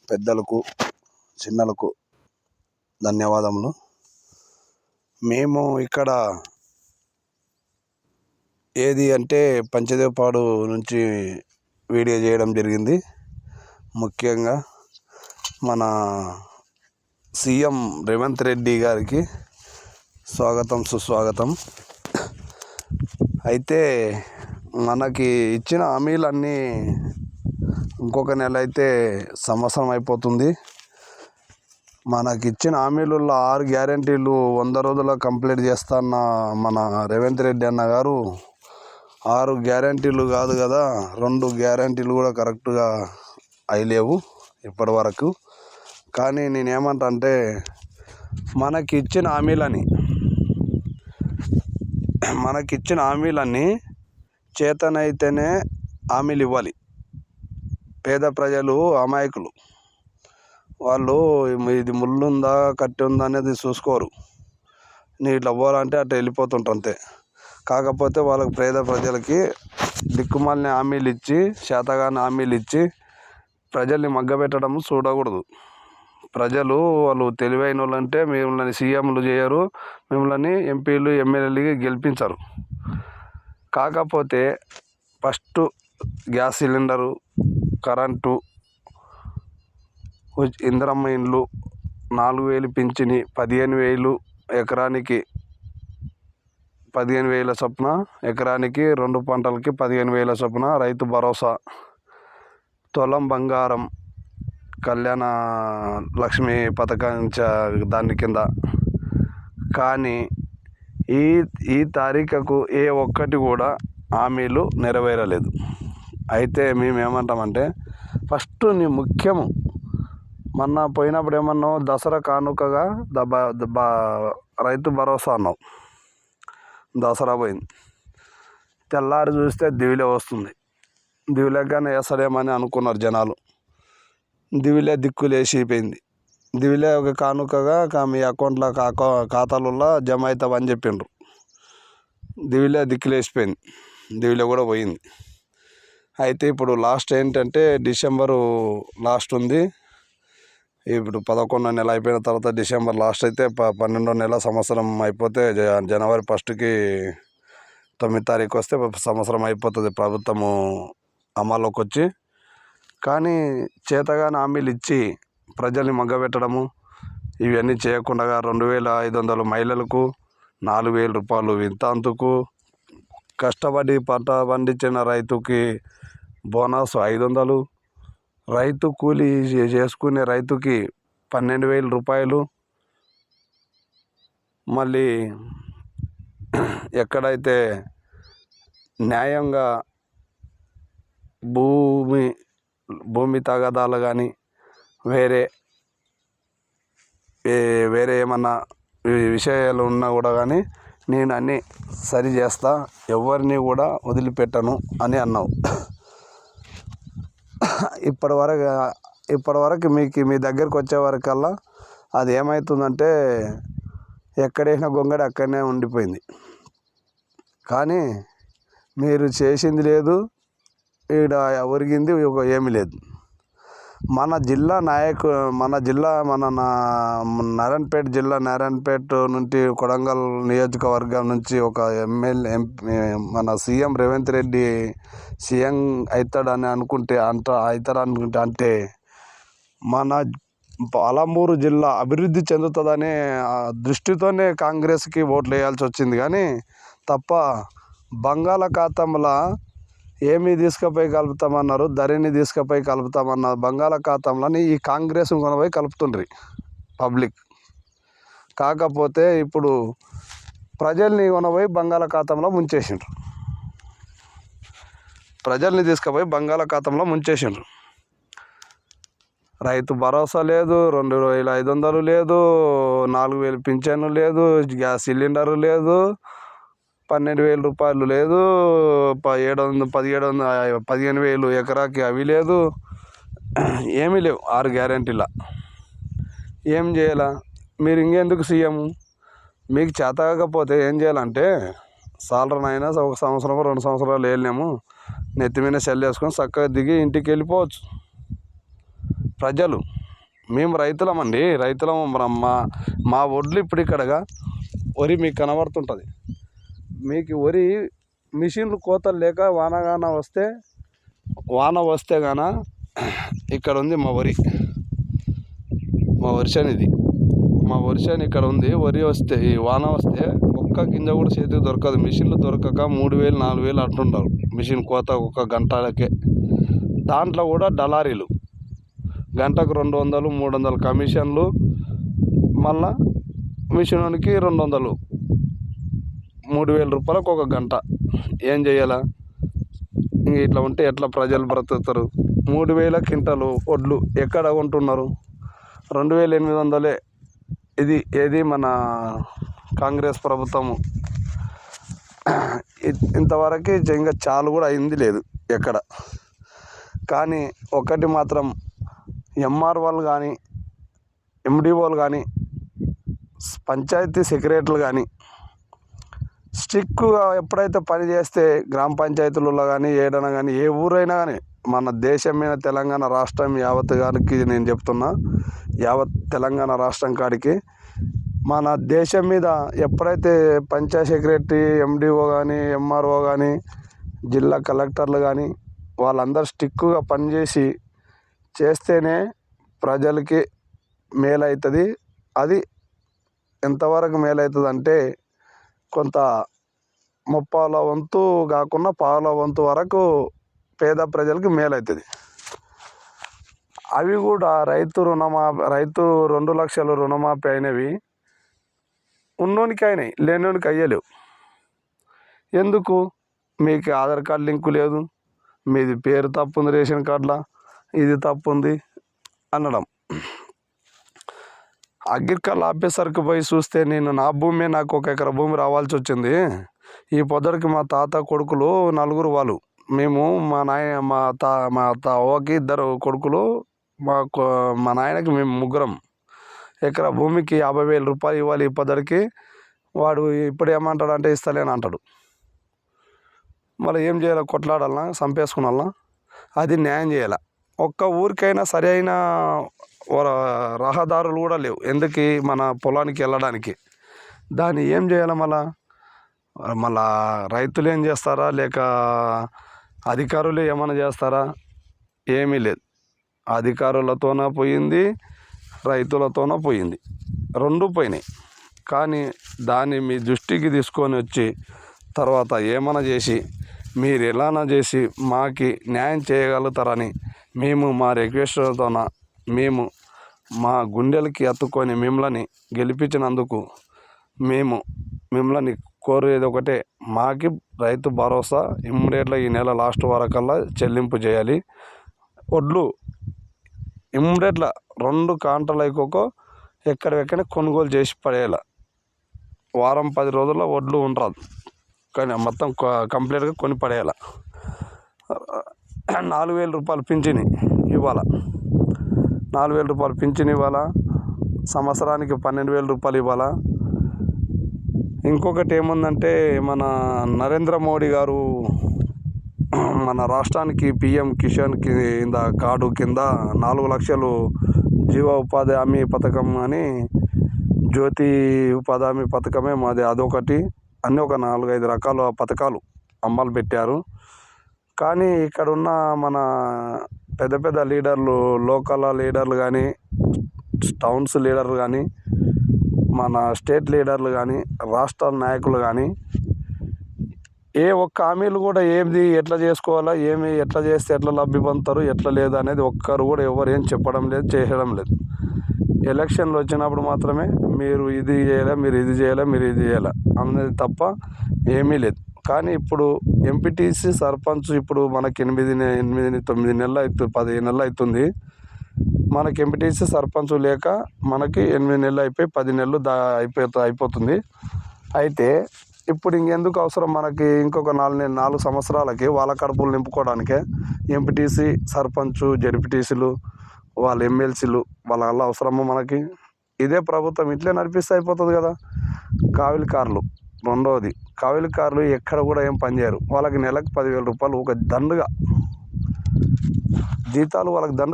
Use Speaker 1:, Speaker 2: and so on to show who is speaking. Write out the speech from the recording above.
Speaker 1: పెద్దలకు చిన్నలకు ధన్యవాదములు. మేము ఇక్కడ ఏది అంటే పంచదేవపాడు నుంచి వీడియో చేయడం జరిగింది. ముఖ్యంగా మన సీఎం రేవంత్ రెడ్డి గారికి స్వాగతం సుస్వాగతం. అయితే మనకి ఇచ్చిన హామీలన్నీ ఇంకొక నెల అయితే సంవత్సరం అయిపోతుంది. మనకి ఇచ్చిన హామీలలో 6 గ్యారెంటీలు 100 రోజుల్లో కంప్లీట్ చేస్తాన్న మన రేవంత్ రెడ్డి అన్న గారు 6 గ్యారెంటీలు కాదు కదా, 2 గ్యారెంటీలు కూడా కరెక్ట్గా అయ్యలేవు ఇప్పటి వరకు. కానీ నేనేమంటా అంటే మనకి ఇచ్చిన హామీలన్నీ చేతనైతేనే హామీలు ఇవ్వాలి. పేద ప్రజలు అమాయకులు, వాళ్ళు ఇది ముళ్ళుందా కట్టి ఉందా అనేది చూసుకోరు. నీ ఇట్లా పోవాలంటే అట్లా వెళ్ళిపోతుంటారు అంతే. కాకపోతే వాళ్ళకి పేద ప్రజలకి దిక్కుమాలిన హామీలు ఇచ్చి, శాతగాని హామీలు ఇచ్చి ప్రజల్ని మగ్గబెట్టడం చూడకూడదు. ప్రజలు వాళ్ళు తెలివైన వాళ్ళు అంటే మిమ్మల్ని సీఎంలు చేయరు, మిమ్మల్ని ఎంపీలు ఎమ్మెల్యేలకి గెలిపించరు. కాకపోతే first gas cylinder, current, Indiramma ఇండ్లు, 4,000 పింఛని, 15,000 ఎకరానికి 15,000 చొప్పున, ఎకరానికి 2 పంటలకి 15,000 చొప్పున, రైతు భరోసా, తులం బంగారం, కళ్యాణ లక్ష్మి పథకం దాని కింద. కానీ ఈ తారీఖుకు ఏ ఒక్కటి కూడా హామీలు నెరవేరలేదు. అయితే మేము ఏమంటామంటే ఫస్ట్ నీ ముఖ్యము, మొన్న పోయినప్పుడు ఏమన్నావు, దసరా కానుకగా రైతు భరోసా అన్నావు. దసరా పోయింది, తెల్లారి చూస్తే దివిలే వస్తుంది. దివిలేగానే వేస్తాడేమని అనుకున్నారు జనాలు. దివిలే దిక్కులేసిపోయింది. దివిలే ఒక కానుకగా మీ అకౌంట్లో ఖాతాలలో జమ అవుతావని చెప్పిండ్రు. దివిలే దిక్కులేసిపోయింది, దివిలే కూడా పోయింది. అయితే ఇప్పుడు లాస్ట్ ఏంటంటే డిసెంబరు లాస్ట్ ఉంది. ఇప్పుడు 11వ నెల అయిపోయిన తర్వాత డిసెంబర్ లాస్ట్ అయితే 12వ నెల సంవత్సరం అయిపోతే జనవరి 1కి 9వ తారీఖు వస్తే సంవత్సరం అయిపోతుంది ప్రభుత్వము అమల్లోకి వచ్చి. కానీ చేతగాని హామీలు ఇచ్చి ప్రజల్ని మగ్గబెట్టడము ఇవన్నీ చేయకుండా 2,500 మహిళలకు 4,000 రూపాయలు వింతాంతుకు, కష్టపడి పంట పండించిన రైతుకి బోనస్ 500, రైతు కూలీ చేసుకునే రైతుకి 12,000 రూపాయలు, మళ్ళీ ఎక్కడైతే న్యాయంగా భూమి తగాదాలు కానీ వేరే ఏమన్నా విషయాలు ఉన్నా కూడా కానీ నేను అన్నీ సరి చేస్తా, ఎవరిని కూడా వదిలిపెట్టను అని అన్నావు. ఇప్పటివరకు మీ దగ్గరికి వచ్చే వరకల్లా అది ఏమవుతుందంటే ఎక్కడేసిన గొంగడి అక్కడనే ఉండిపోయింది. కానీ మీరు చేసింది లేదు, ఈడ ఒరిగింది ఏమీ లేదు. మన నారాయణపేట జిల్లా నారాయణపేట నుండి కొడంగల్ నియోజకవర్గం నుంచి ఒక మన సీఎం రేవంత్ రెడ్డి సీఎం అవుతాడని అనుకుంటే అంటే మన పాలమూరు జిల్లా అభివృద్ధి చెందుతుందనే దృష్టితోనే కాంగ్రెస్కి ఓట్లు వేయాల్సి వచ్చింది. కానీ తప్ప బంగాళాఖాతంలో ఏమి తీసుకుపోయి కలుపుతామన్నారు, ధరణి తీసుకుపోయి కలుపుతామన్న బంగాళాఖాతంలోని ఈ కాంగ్రెస్ కొనపోయి కలుపుతుండ్రి పబ్లిక్. కాకపోతే ఇప్పుడు ప్రజల్ని కొనపోయి బంగాళాఖాతంలో ముంచేసిండ్రు. ప్రజల్ని తీసుకుపోయి బంగాళాఖాతంలో ముంచేసిండ్రు. రైతు భరోసా లేదు, 2,500 లేదు, 4,000 పింఛను లేదు, గ్యాస్ సిలిండరు లేదు, 12,000 రూపాయలు లేదు, 15,000 ఎకరాకి అవి లేదు, ఏమీ లేవు. 6 గ్యారెంటీల ఏం చేయాలా మీరు? ఇంకెందుకు సీఎం? మీకు చేత కాకపోతే ఏం చేయాలంటే సాలరనైనా 1 సంవత్సరం 2 సంవత్సరాలు వెళ్ళినాము, నెత్తి మీద సెల్ వేసుకొని చక్కగా దిగి ఇంటికి వెళ్ళిపోవచ్చు. ప్రజలు మేము రైతులమండి, రైతులం. మా ఒడ్లు ఇప్పుడు ఇక్కడగా వరి మీకు కనబడుతుంటుంది. మీకు వరి మిషన్లు కోతలు లేక వాన వస్తే గాన ఇక్కడ ఉంది మా వర్షం ఇది. మా వర్షం ఇక్కడ ఉంది. వరి వస్తే ఈ వాన వస్తే ఒక్క గింజ కూడా చేతికి దొరకదు. మిషన్లు దొరకక 3,000 4,000 అంటుంటారు మిషన్ కోత ఒక గంటలకే. దాంట్లో కూడా దళారీలు గంటకు 200 300 కమిషన్లు, మళ్ళా మిషన్కి 200 3,000 రూపాయలకు ఒక గంట. ఏం చేయాలా? ఇంక ఇట్లా ఉంటే ఎట్లా ప్రజలు బ్రతుకుతారు? 3,000 క్వింటాలు వడ్లు ఎక్కడ కొంటున్నారు? 2,800 ఇది ఏది మన కాంగ్రెస్ ప్రభుత్వము. ఇంతవరకు ఇంకా చాలు కూడా అయింది లేదు ఎక్కడ. కానీ ఒకటి మాత్రం ఎంఆర్ఓలు కానీ, ఎండిఓలు కానీ, పంచాయతీ సెక్రటరీలు కానీ స్ట్రిక్ట్గా ఎప్పుడైతే పని చేస్తే గ్రామ పంచాయతీలలో కానీ ఏడైనా కానీ ఏ ఊరైనా కానీ మన దేశం మీద తెలంగాణ రాష్ట్రం యావత్ గారికి నేను చెప్తున్నా, యావత్ తెలంగాణ రాష్ట్రం కాడికి మన దేశం మీద ఎప్పుడైతే పంచాయత్ సెక్రటరీ, ఎండిఓ కానీ, ఎంఆర్ఓ కానీ, జిల్లా కలెక్టర్లు కానీ వాళ్ళందరూ స్ట్రిక్ట్గా పనిచేసి చేస్తేనే ప్రజలకి మేలవుతుంది. అది ఎంతవరకు మేలవుతుంది అంటే కొంత 30ల వంతు కాకుండా 1/4 వంతు వరకు పేద ప్రజలకి మేలవుతుంది. అవి కూడా రైతు 2 లక్షలు రుణమాఫీ అయినవి ఉన్నోనికి అయినాయి, లేనోనికి అయ్యలేవు. ఎందుకు? మీకు ఆధార్ కార్డు లింకు లేదు, మీది పేరు తప్పు ఉంది రేషన్ కార్డులో, ఇది తప్పు ఉంది అనడం. అగ్రికల్చర్ ఆఫీసర్కి పోయి చూస్తే నా భూమి నాకు 1 ఎకరా భూమి రావాల్సి వచ్చింది. ఈ పొద్దుడికి మా తాత కొడుకులు 4 వాళ్ళు, మేము మా అవ్వకి 2 కొడుకులు, మా నాయనకి మేము 3. ఎకరా భూమికి 50,000 రూపాయలు ఇవ్వాలి. ఈ పొద్దుడికి వాడు ఇప్పుడు ఏమంటాడు అంటే ఇస్తలేని అంటాడు. మళ్ళీ ఏం చేయాలి? కొట్లాడాలన్నా, చంపేసుకున్నాళ్ళ? అది న్యాయం చేయాలి. ఒక్క ఊరికైనా సరైన రహదారులు కూడా లేవు ఎందుకు మన పొలానికి వెళ్ళడానికి. దాన్ని ఏం చేయాలి? మళ్ళా రైతులు ఏం చేస్తారా, లేక అధికారులు ఏమైనా చేస్తారా? ఏమీ లేదు. అధికారులతోన పోయింది, రైతులతోన పోయింది, 2 పోయినాయి. కానీ దాన్ని మీ దృష్టికి తీసుకొని వచ్చి తర్వాత ఏమైనా చేసి మీరు ఎలానా చేసి మాకి న్యాయం చేయగలుగుతారని మేము మా రిక్వెస్ట్తోన మేము మా గుండెలకి హత్తుకొని మిమ్మల్ని గెలిపించినందుకు మేము మిమ్మల్ని కోరేది ఒకటే, మాకి రైతు భరోసా ఇమ్మీడియట్గా ఈ నెల లాస్ట్ వరకల్లా చెల్లింపు చేయాలి. వడ్లు ఇమ్మీడియట్గా 2 కాంటలు అయిపోక ఎక్కడెక్కడ కొనుగోలు చేసి పడేయాలి. వారం 10 రోజుల్లో వడ్లు ఉండరాదు, కానీ మొత్తం కంప్లీట్గా కొని పడేయాలి. 4,000 రూపాయలు పింఛని ఇవ్వాలి. 4,000 రూపాయలు పింఛన్ ఇవ్వాలా. సంవత్సరానికి 12,000 రూపాయలు ఇవ్వాలా. ఇంకొకటి ఏముందంటే మన నరేంద్ర మోడీ గారు మన రాష్ట్రానికి పిఎం కిసాన్ కింద కార్డు కింద 4 లక్షలు జీవ ఉపాధి హామీ పథకం అని, జ్యోతి ఉపాధి హామీ పథకమే మాది, అదొకటి అన్నీ ఒక 4-5 రకాల పథకాలు అమలు పెట్టారు. కానీ ఇక్కడ ఉన్న మన పెద్ద పెద్ద లీడర్లు, లోకల్ లీడర్లు కానీ, టౌన్స్ లీడర్లు కానీ, మన స్టేట్ లీడర్లు కానీ, రాష్ట్ర నాయకులు కానీ ఏ ఒక్క హామీలు కూడా ఏది ఎట్లా చేసుకోవాలా, ఎట్లా చేస్తే ఎట్లా లబ్ధి పొందుతారు, ఎట్లా లేదు అనేది ఒక్కరు కూడా ఎవరు ఏం చెప్పడం లేదు, చేయడం లేదు. ఎలక్షన్లు వచ్చినప్పుడు మాత్రమే మీరు ఇది చేయాలా, మీరు ఇది చేయాలా, మీరు ఇది చేయాలా అనేది తప్ప ఏమీ లేదు. కానీ ఇప్పుడు ఎంపీటీసీ సర్పంచ్ ఇప్పుడు మనకి 8 9 నెలలు అవుతుంది, 10 నెలలు అవుతుంది. మనకి ఎంపీటీసీ సర్పంచ్ లేక మనకి 8 నెలలు అయిపోయి 10 నెలలు అయిపోతుంది. అయితే ఇప్పుడు ఇంకెందుకు అవసరం మనకి? ఇంకొక 4 సంవత్సరాలకి వాళ్ళ కడుపులు నింపుకోవడానికే ఎంపీటీసీ, సర్పంచ్, జడ్పీటీసీలు, వాళ్ళ ఎమ్మెల్సీలు వాళ్ళ వల్ల అవసరమా మనకి? ఇదే ప్రభుత్వం ఇట్లే నడిపిస్తే అయిపోతుంది కదా. కావిలికారులు, రెండవది కావిలికారులు ఎక్కడ కూడా ఏం పనిచేయరు. వాళ్ళకి నెలకు 10,000 రూపాయలు ఒక దండుగా జీతాలు, వాళ్ళకి దండ